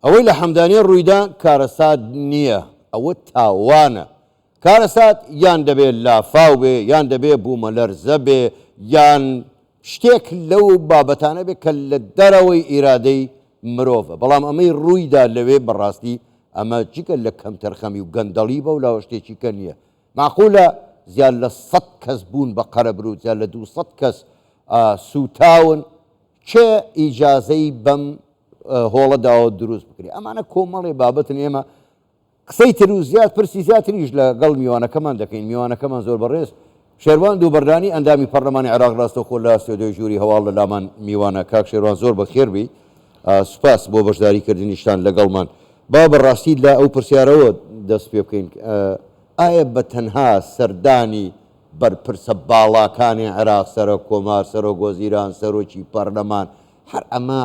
ئەوەی لە حەمدانیە ڕوویدا کارەسات نییە، ئەوە تاوانە. کارەسات یان دەبێت لافاو بێ، یان دەبێت بوومەلەرزە بێ، یان شتێک لەو بابەتانە بێت کە لە دەرەوەی ئیرادەی مرۆڤە. بەڵام ئەمەی ڕوویدا لەوێ بەڕاستی ئەمە چیکە لە کەم تەرخەمی و گەندەڵی بە و لاوە شتێکی کە نییە. معقولە زیاد لە 100 کەس بوون بە قەرەبرو، زیاد لە 200 کەس سوتاون، چێ ئیجازەی بەم هۆڵەداوە دروست بکرێت؟ ئەمانە کۆمەڵێ بابەتن. ئێمە قسەی تر و زیاد پرسی زیاتریش لەگەڵ میوانەکەمان دەکەین. میوانەکەمان زۆر بەڕێز. شێروان دووبەردانی ئەندامی پەرلەمانی عێراق ڕاستەوخۆ لە سێدۆی ژووری هەواڵ لە لامان میوانە. کاک شێروان زۆر بەخێربی، سوپاس بۆ بەشداریکردنیشتان لەگەڵمان. با بەڕاستی لە ئەو پرسیارەوە دەست پێ بکەین، ئایا بە تەنها سەردانی بەرپرسە باڵاکانی عێراق، سەرۆک کۆمار، سەرۆک وەزیران، سەرۆکی پەرلەمان، هەر ئەمە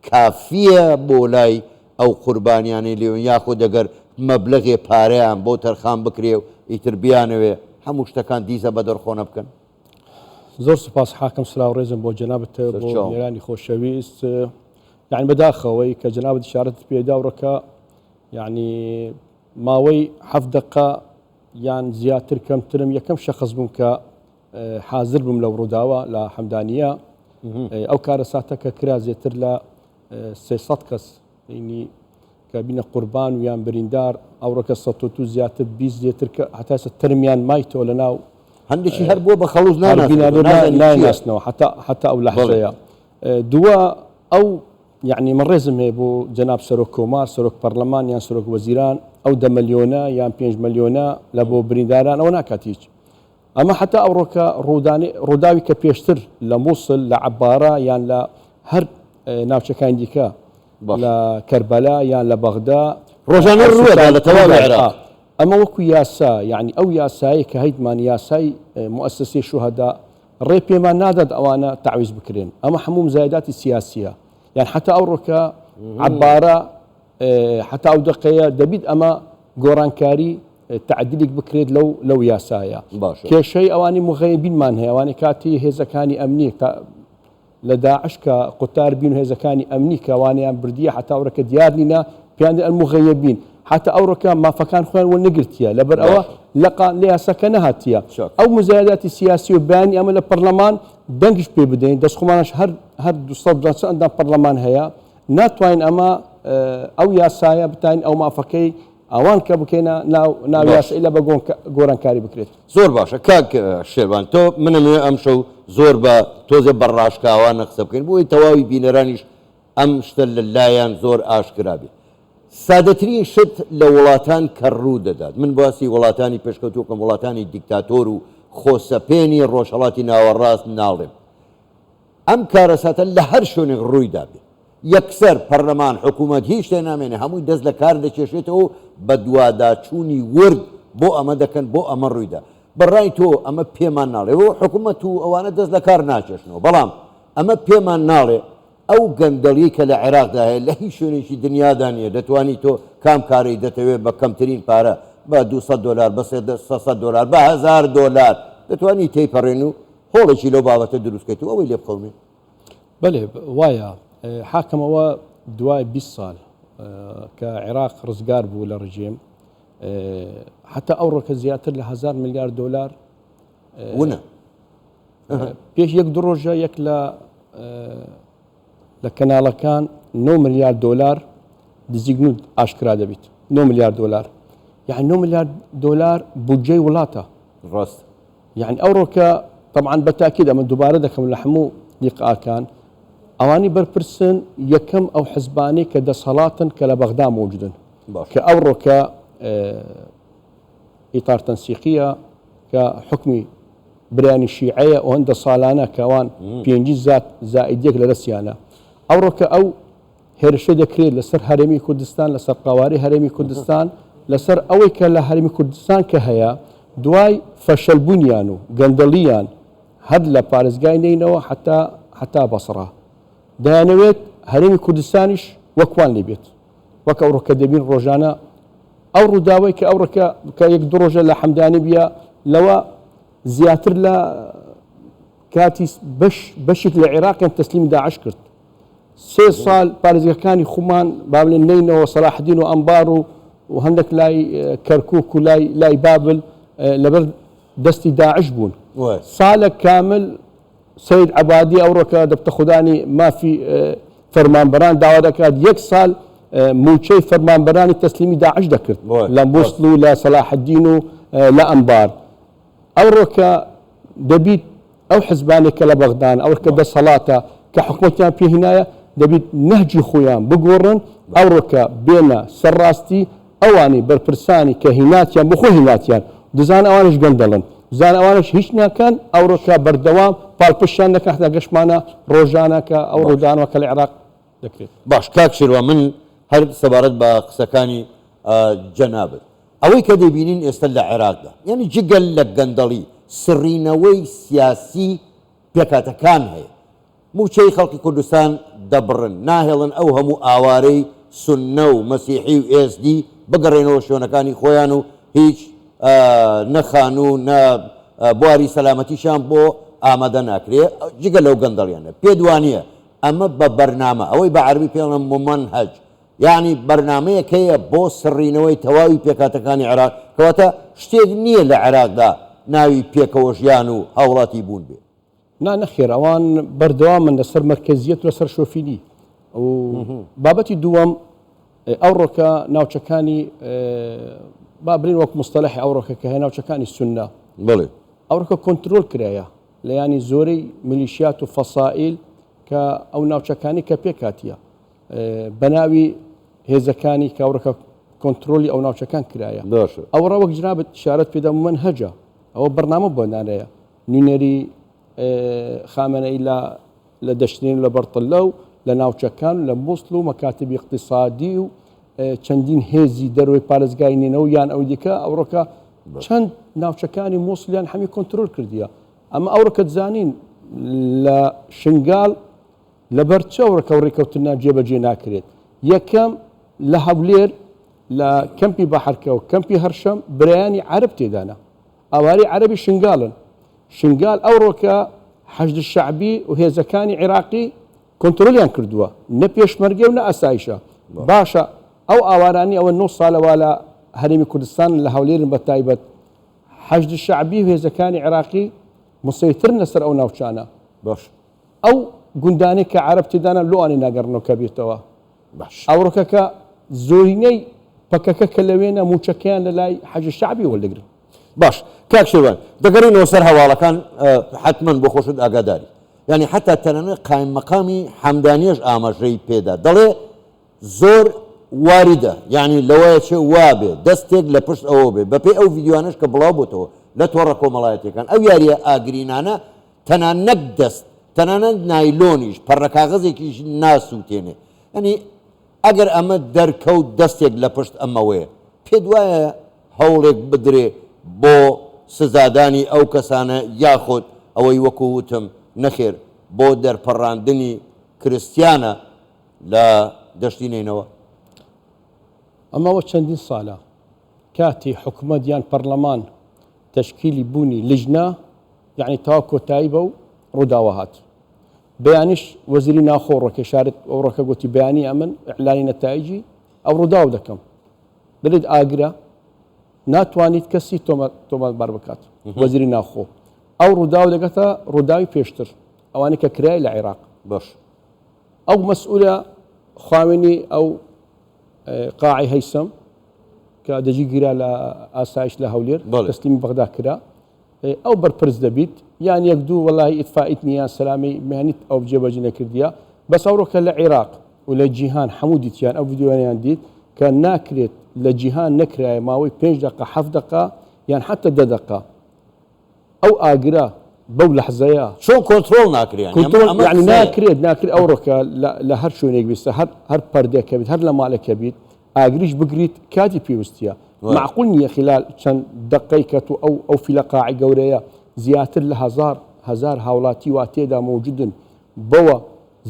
کافیە بۆ لای ئەو قوربانیانی لێون، یاخود ئەگەر مەبلەغێ پارەیان بۆ تەرخان بکرێ و ئیتر بیانەوێ هەموو شتەکان دیزە بە دەرخۆنە بکەن؟ زۆر سوپاس حاکم، سلااو ڕێزم بۆ جەنابەت بۆ میێرانی خۆشەویست. یعنی بەداخەوەی کە جەنابەت ئیشارەت پێداوڕەکە، یعنی ماوەی 7 دقە یان زیاتر کەمترم یەکەم شەخص بووم کە حاضر بووم لەو ڕووداوە لە حەمدانیە. ئەو کارەساتە کە کرا زێتر لە 300 کەس کە بینە قوربان و یان بریندار، ئەوڕەکە 100 زیاتر 20 زیاتر کە هەتاسە ترمیان مایتۆ لەناو هەندێکی هەر بووە بە خەڵوز ناناسنەوە حتا ئەو لەحظەیە. دووە ئەو یعنی من ڕێزم هەیە بۆ جەناب سەرۆک کۆمار، سەرۆک پەرلەمان یان سەرۆک وەزیران، ئەو 10 ملیۆنە یان 5 ملیۆنە لە بۆ برینداران ئەوە ناکات هیچ. ئەمە حتا ئەوڕۆکە ڕووداوی کە پێشتر لە مووسڵ، لە عەبارە یان لە هەر ناوچەکان دیکە، لە کەربەلا یان لە بەغدا ڕۆژانە ڕووەدا لە تەواوی عێراق. ئەمە وەکو یاسا، یعنی ئەو یاسایی کە هەیتمان یاسای مؤسسەی شوهەدا ڕێ پێمان نادات ئەوانە تعویز بکرێن. ئەمە هەموو مزایداتی سیاسیە. یان حتا ئەوڕۆکە عەبارە حتا ئەو دقەیە دەبیت ئەمە گۆڕانکاری تعدیلێک بکرێت لەو یاسایە. کێشەی ئەوانی مغەیبینمان هەیە، ئەوانی کاتی هێزەکانی ئەمنی لە داعش کە قوتار بین و هێزەکانی ئەمنی کە ئەوانیان بردیە، حتا ئەوڕەکە دیار نینە پێیان المغەیبین، حتا ئەوڕەکە مافەکان خۆیان وەرنەگرتیە، لەبەر ئەوە لە یاساکە نەهاتیە. ئەو مزایداتی سیاسی و بەیانی ئەمە لە پەرلەمان دەنگش پێ بدەین، دەستخۆمانش هەر 200 ئەندام پەرلەمان هەیە، ناتوانین ئەمە ئەو یاسایە بتین ئەو مافەکەی ئەوان کە بکەینە ناو یاسایی لە بە گۆڕانکاری بکرێت. زۆر باشە کاک شێروان، تۆ منەوێ ئەم شەو زۆر بە تۆزە بەڕاشکاوانە قسە بکەین بۆی تەواوی بینەرانیش ئەم شتە لەلایەن زۆر ئاشکرا بێت. سادەترین شت لە وڵاتان کە ڕوو دەدات، من باسی وڵاتانی پێشکەوتووکەم، وڵاتانی دیکتاتۆر و خۆسەپێنی ڕۆژهەڵاتی ناوەڕاست ناڵێم، ئەم کارەساتە لە هەر شوێنێک ڕوویدا بێت، یەکسەر پەرلەمان حکوومەت هیچ شتێ نامێنێ، هەمووی دەست لە کار دەکێشێتەوە بە دوواداچوونی ورد بۆ ئەمە دەکەن، بۆ ئەمە ڕوویدا. بەڕای تۆ ئەمە پێمان ناڵێ، و حکوومەت و ئەوانە دەست لە کار ناکێشنەوە، بەڵام ئەمە پێمان ناڵێ ئەو گەندەڵی کە لە عێراقدا هەیە لە هیچ شوێنێکی دنیادا نیە. دەتوانی تۆ کام کاری دەتەوێت بە کەمترین پارە بە 200 دلار، بە 300 دلار، بە 1000 دلار دەتوانی تێیپەڕێن و هۆڵێکی لەو بابەتە دروستکەیت و ئەوەی لێ بخەونێ. بەڵێ وایە حاکەمەوە دوای 20 ساڵ کە عێراق ڕزگار بوو لە ڕژیم، حتا ئەوڕۆکە زیاتر لە 1000 میلیارد دلار ونە پێش یەک دو ڕۆژە یەک لە کەناڵەکان 9 میلیارد دلار دزیگن ئاشکرا دەبیت. 9 میلیارد دلار، یعنی 9 میلیارد دلار بودجەی وڵاتە ڕاست. یعنی ئەوڕۆکە طبعا بەتاکید ئەمە دووبارە دەکەم لە هەموو لیقاکان، ئەوانی بەرپرسن یەکەم ئەو حزبانەی کە دەسەڵاتن کە لە بەغدا موجودن، کە ئەوڕۆکە ئیتار تەنسیقیە کە حکمی برانی شیعەیە و هەندە ساڵانە کەوان 5 زائیدێک لە دەستیانە. ئەوڕۆکە ئەو هێرشە دەکرێت لەسەر هەرێمی کوردستان، لەسەر قاواری هەرێمی کوردستان، لەسەر ئەوەی کە لە هەرێمی کوردستان کە هەیە دوای فەشەلبوونیان و گەندەڵیان هەر لە پارێزگای نینەوە حتا بەسڕا دەیانەوێت هەرێمی کوردستانیش وەکوان لێ بێت، وەک ئەوڕۆکە دەبین ڕۆژانە ئەو ڕووداوی کە ئەوڕۆکە کە یەک دو ڕۆژە لە حەمدانی بیە لەوە زیاتر لە کاتی بەشێک لە عێراقیان تەسلیم داعش کرد، سێ ساڵ پارێزگاکانی خومان با بڵێن نینەوە سەلاحدین و ئەمبار و هەندێک لای کەرکووک و لای بابل لەبەر دەستی داعش بوون ساڵێک کامل سید عەبادی ئەوڕۆکە دەبتە خودانی مافی فەرمانبەران داوا دەکات یەک ساڵ موچەی فەرمانبەرانی تەسلیمی داعش دەکرد لە مووسڵ و لە سەلاحدین و لە ئەمبار ئەوڕۆکە دەبیت ئەو حزبانێکە لە بەغدان ئەوڕۆکە دەسەڵاتە کە حکومەتیان پێهینایە دەبیت نەهجی خۆیان بگۆڕن ئەوڕۆکە بێنە سەرڕاستی ئەوانی بەرپرسانی کە هیناتیان بخۆ هیناتیان دەزان ئەوانش گەندەڵن دەزان ئەوانش هیچ ناکەن ئەوڕۆکە بەردەوام پاڵپشتیان دەکەن حتا گەشتمانە ڕۆژانە کە ئەو ڕۆژانەوە کە لە عێراق دەکرێت. باش کاک شێروان من هەر سەبارەت بە قسەکانی جەنابەت ئەوەی کە دەبینین ئێستا لە عێراقدا یعنی جگەل لە گەندەڵی سڕینەوەی سیاسی پێکاتەکان هەیە موچەی خەڵکی کوردستان دەبڕن ناهێڵن ئەو هەموو ئاوارەی سوننە و مەسیحی و ئێسدی بگەڕێنەوە شوێنەکانی خۆیان و هیچ نەخان و نە بواری سەلامەتیشان بۆ ئامادە ناکرێت جگە لەو گەندەڵیانە پێدوانیە ئەمە بە بەرنامە ئەوەی بە عەربی پێڵم ممەنهەج یعنی بەرنامەیەک هەیە بۆ سڕینەوەی تەواوی پێکاتەکانی عێراق کەواتە شتێک نییە لە عێراقدا ناوی پێکەوە ژیان و هاوڵاتی بوون بێ نەخێر ئەوان بەردەوامن لەسەر مەرکەزیەت و لەسەر شۆفینی و بابەتی دووەم ئەوڕۆکە ناوچەکانی با برین وەک مستەلەحی ئەوڕۆکە کە هەیە ناوچەکانی سوننە بڵێ ئەوڕۆکە کۆنترۆل کرایە لە ینی زۆرەی میلیشیات و فەسائیل کە ئەو ناوچەکانی کە پێکاتیە بەناوی هێزەکانی کە ئەوڕۆکە کۆنتترۆلی ئەو ناوچەکان کرایە ئەوڕە وەک جنابەت شارەت پێدا منهەجە ئەوە بەرنامە بۆ نانەیە نوێنەری خامنەئی لە دەشتێن لە بەرتەلە و لە ناوچەکان لە مووسڵ و مەکاتبی اقتصادی و چەندین هێزی دەروی پارێزگای نینەوە یان ئەو دیکە ئەوڕۆکە چەند ناوچەکانی مووسڵیان هەمی کۆنتترۆل کردیە ئەمە ئەوڕۆکە زانین لە شنگال لەبەر چاوڕەکە و ڕێکەوتنا جێبەجێ ناکرێت یەکەم لە هەولێر لە کەمپی بەحەرکە و کەمپی هەرشەم برایانی عەرب تێدانە ئەواری عەربی شنگالن شنگال ئەوڕۆکە حەشد شەعبی و هێزەکانی عێراقی کۆنتترۆلیان کردووە نە پێشمەرگێ و نە ئەسایشە باشە ئەو ئاوارانی ئەوە 9 ساڵەوە لە هەرێمی کوردستان لە هەولێرن بە تایبەت حەشد شەعبی و هێزەکانی عێراقی مسەیترن لەسەر ئەو ناوچانە باش ئەو گوندانێک کە عەرب تێدانە لۆوانی ناگەڕنەوە کە بێتەوە باش ئەوڕۆکەکە زۆرینەی پەکەکە کە لەوێنە موچەکەیان لە لای حەجە شەعبی وەردەگرن باش کاک شێروان دەگەڕێنەوە سەر هەواڵەکان حتمما بۆ خۆشت ئاگاداری ینی حتا تەنانەت قایم مەقامی حەمدانیەش ئاماژەی پێدا دەڵێ زۆر واریدە یعنی لەوەیە چێ وابێ دەستێک لە پشت ئەوە بێ بەپێی ئەو ڤیددیوانش کە بڵاو بۆتەوە لە تۆڕە کۆمەڵایەتەکان ئەو یاریە ئاگرینانە تەنانەت دەست تەنانەت نایلۆنیش پەڕەکاغەزێکیش ناسووتێنێ ینی ئەگەر ئەمە دەرکەوت دەستێک لە پشت ئەمەوەیە پێ دوایە هەوڵێک بدرێ بۆ سزادانی ئەو کەسانە یاخۆت ئەوەی وەکو وتم نەخێر بۆ دەرپەڕاندنی کریسیانە لە دەشتی نینەوە ئەمەوە چەندین ساڵە کاتی حکومەت یان پەرلەمان تەشکیلی بوونی لژنە یعنی تاوا کۆتایی بە و ڕووداوە هات بەیانیش وەزیری ناخۆڕەکە شارت ئەوڕەکە گوتی بەیانی ئەمن ئیعلانی نەتایجی ئەو ڕووداو دەکەم بێت ئاگرە ناتوانیت کەسی تۆمەتبار بکات وەزیری ناخۆ ئەو ڕووداو دەگەتە ڕووداوی پێشتر ئەوانەی کە کرای لە عێراق باش ئەو مەسئولە خاوێنی ئەو قاعی هەیسەم کە دەجی گیرا لە ئاسایش لە هەولێر تەسلیمی بەغدا کرا ئەو بەرپرس دەبیت یان یەک دوو وەڵی ئیتفاعیت نیان سەلامی مهنیت ئەو جێبەجێ نەکردیە بەس ئەوڕۆکە لە عێراق و لە جیهان هەموو دیتیان ئەو ڤیدیۆیان دیت کە ناکرێت لە جیهان نەکرایە ماوەی 5 دقه 7 دقه یان حتا 10 دقه ئەو ئاگرا بەو لەحزەیە چۆن کۆنتترۆل ناکرێن یعنی ناکرێت ئەوڕۆکە لە هەر شوێنێک بیستە هەر پەردەکە بیت هەر لە مالەکە بیت ئاگریش بگریت کاتی پێویستیە معقول نییە خلال چەند دقەی کە تو ئەو فیلە قاعی گەورەیە زیاتر لە هزار هاوڵاتی وا تێدا مەوجودن بەوە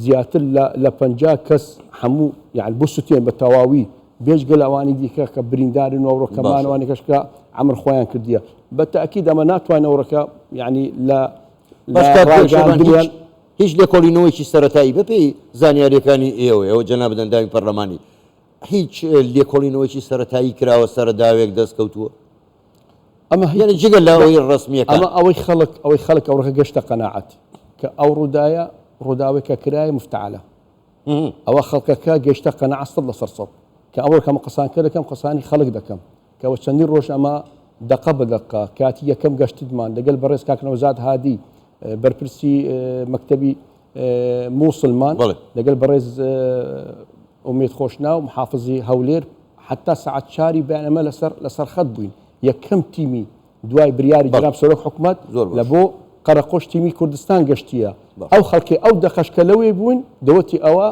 زیاتر لە 50 کەس هەموو یعنی بۆ سوتێن بە تەواوی بێژگە لە ئەوانی دیکە کە بریندارن و ئەوڕۆکەمانەوانی کەشکە عمر خۆیان کردیە بە تاکید ئەمە ناتوانێت ئەوڕەکە یعنی لە هیچ لێکۆڵینەوەیکی سەرەتایی بەپێی زانیاریەکانی ئێوە جەناب ئەندامی پەرلەمانی هیچ لێکۆڵینەوەیکی سەرەتایی کراوە سەرداوێک دەستکەوتووە ئەمە یعنی جگە لە ئەوەی ڕسمیەکان ئەمە ئەوەی خەڵک ئەوڕەکە گەشتە قەناعەت کە ئەو ڕووداوە ڕووداوێکە کرایە مفتعلە ئەوە خەڵکەکە گەشتە قەناعەت 100% کە ئەوەکەم قسانکە دەکەم قسانی خەڵک دەکەم کەەوە چەندی ڕۆژ ئەمە دقە بەدقە کاتی یەکەم گەشتمان لەگەڵ بەڕێز کاکنەوەزاد هادی بەرپرسی مەکتەبی مووسڵمان لەگەڵ بەڕێز ئومێد خۆشنا و محافزی هەولێر حتا سعات 4 بەیانەمە لەسەر خەت بووین یەکەم تیمی دوای بریاری جناب سەرۆک حکومەت لە بۆ قەرەقۆش تیمی کوردستان گەشتیە ئەو خەڵکی ئەو دەخەشکە لەوێ بوون دەوەتی ئەوە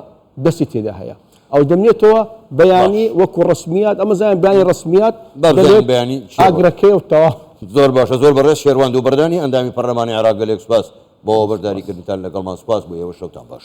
دەستی تێدا هەیە ئەو دەمنێتەوە بەیانی وەکو ڕسمیات ئەمە زانین بەیانی ڕسمیات بەیانی ئاگرەکەی و تەواو زۆر باشە زۆر بەڕێز شێروان دوو بەردانی ئەندامی پەرلەمانی عێراق گەلێک سوپاس بۆ بەرداریکردنتان لەگەڵمان سوپاس بۆ ئێوە شەوتان باش